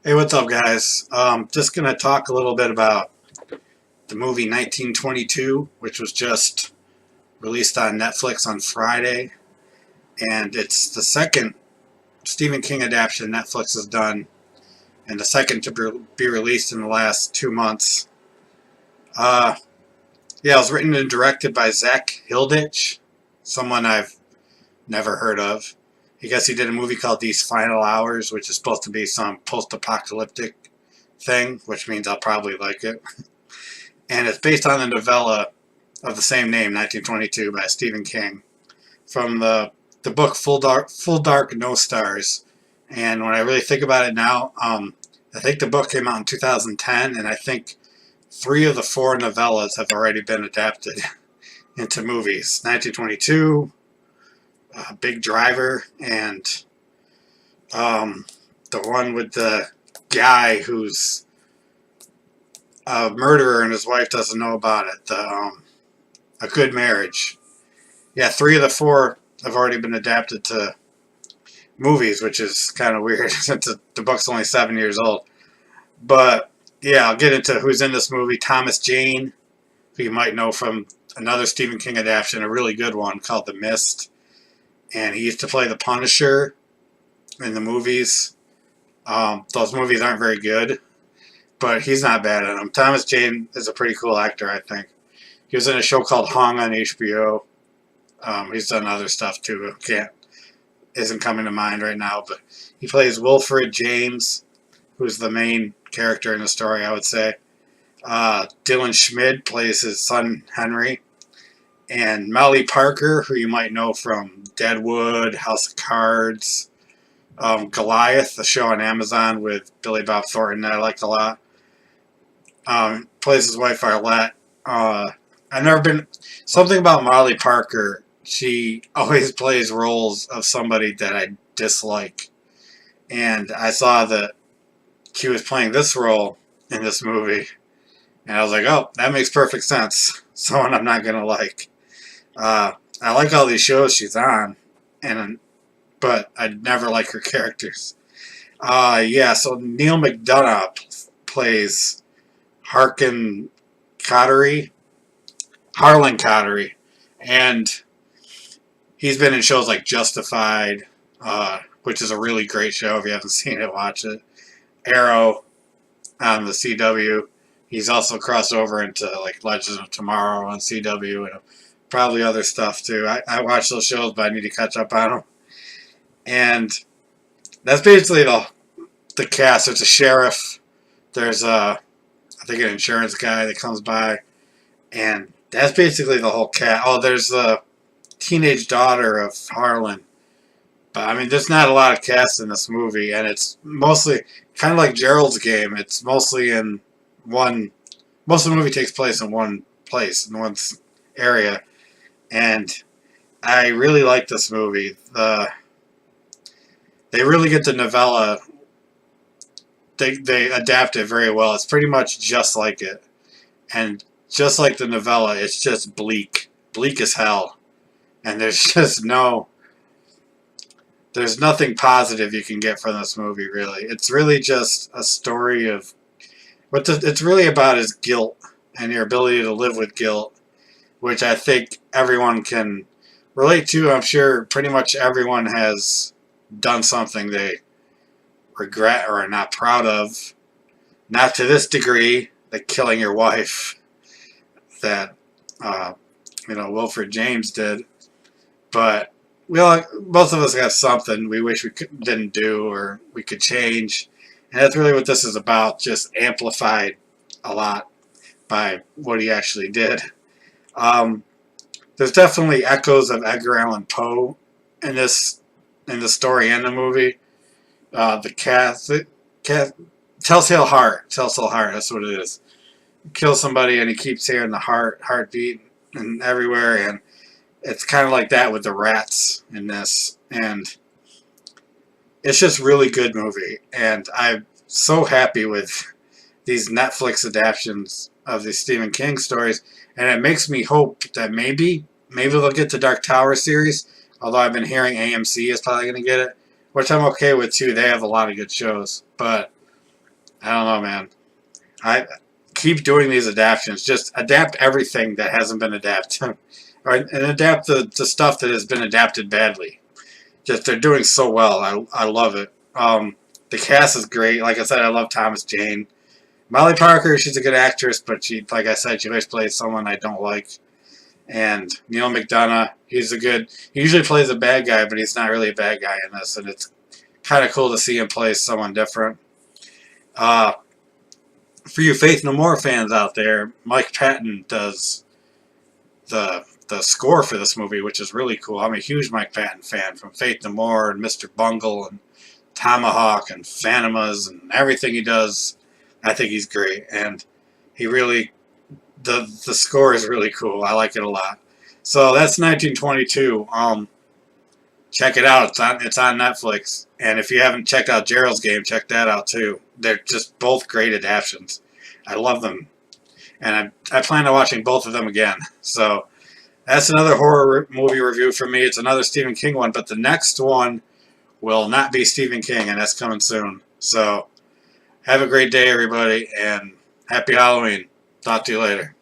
Hey, what's up, guys? Just gonna talk a little bit about the movie 1922, which was just released on Netflix on Friday, and it's the second Stephen King adaptation Netflix has done, and the second to be released in the last 2 months. Uh, yeah, it was written and directed by Zach Hilditch, someone I've never heard of. I guess he did a movie called These Final Hours, which is supposed to be some post-apocalyptic thing, which means I'll probably like it. And it's based on the novella of the same name, 1922, by Stephen King, from the book Full Dark, No Stars. And when I really think about it now, I think the book came out in 2010, and I think three of the four novellas have already been adapted into movies. 1922, Big Driver, and the one with the guy who's a murderer and his wife doesn't know about it. A Good Marriage. Yeah, three of the four have already been adapted to movies, which is kind of weird since the book's only 7 years old. But yeah, I'll get into who's in this movie. Thomas Jane, who you might know from another Stephen King adaptation, a really good one called The Mist. And he used to play the Punisher in the movies. Those movies aren't very good, but he's not bad at them. Thomas Jane is a pretty cool actor, I think. He was in a show called Hung on HBO. He's done other stuff too. Isn't coming to mind right now, but he plays Wilfred James, who's the main character in the story, I would say. Dylan Schmid plays his son Henry, and Molly Parker, who you might know from Deadwood, House of Cards, Goliath, the show on Amazon with Billy Bob Thornton that I like a lot. Plays his wife Arlette. I've never been something about Molly Parker. She always plays roles of somebody that I dislike, and I saw that she was playing this role in this movie, and I was like, "Oh, that makes perfect sense." Someone I'm not gonna like. I like all these shows she's on, but I never like her characters. Yeah. So Neil McDonough plays Harkin Cottery, Harlan Cottery, and he's been in shows like Justified, which is a really great show. If you haven't seen it, watch it. Arrow on the CW. He's also crossed over into like Legends of Tomorrow on CW and probably other stuff too. I watch those shows, but I need to catch up on them. And that's basically the cast. There's a sheriff. There's I think an insurance guy that comes by, and that's basically the whole cast. Oh, there's the teenage daughter of Harlan. But I mean, there's not a lot of cast in this movie, and it's mostly kind of like Gerald's Game. It's mostly in one. Most of the movie takes place in one place, in one area, and I really like this movie. They really get the novella. They adapt it very well. It's pretty much just like it, and just like the novella, it's just bleak as hell, and there's just there's nothing positive you can get from this movie, really. It's really just a story of it's really about is guilt and your ability to live with guilt, which I think everyone can relate to. I'm sure pretty much everyone has done something they regret or are not proud of. Not to this degree, like killing your wife, that Wilfred James did, but most of us got something we wish didn't do or we could change, and that's really what this is about. Just amplified a lot by what he actually did. There's definitely echoes of Edgar Allan Poe in the story and the movie. The Telltale Heart. Telltale Heart. That's what it is. You kill somebody and he keeps hearing the heartbeat and everywhere, and it's kind of like that with the rats in this, and it's just really good movie. And I'm so happy with these Netflix adaptations of these Stephen King stories, and it makes me hope that maybe they'll get the Dark Tower series. Although I've been hearing AMC is probably going to get it, which I'm okay with too. They have a lot of good shows, but I don't know, man. I keep doing these adaptations. Just adapt everything that hasn't been adapted, or and adapt the stuff that has been adapted badly. Just they're doing so well. I love it. The cast is great. Like I said, I love Thomas Jane. Molly Parker, she's a good actress, but she, like I said, she always plays someone I don't like. And Neil McDonough, he's a good. He usually plays a bad guy, but he's not really a bad guy in this, and it's kind of cool to see him play someone different. Uh, for you Faith No More fans out there, Mike Patton does the score for this movie, which is really cool. I'm a huge Mike Patton fan, from Faith No More and Mr. Bungle and Tomahawk and Phanomas and everything he does. I think he's great, and he really the score is really cool. I like it a lot. So that's 1922. Check it out. It's on Netflix. And if you haven't checked out Gerald's Game, check that out too. They're just both great adaptations. I love them, and I plan on watching both of them again. So that's another horror movie review for me. It's another Stephen King one, but the next one will not be Stephen King, and that's coming soon. So have a great day, everybody, and happy Halloween. Talk to you later.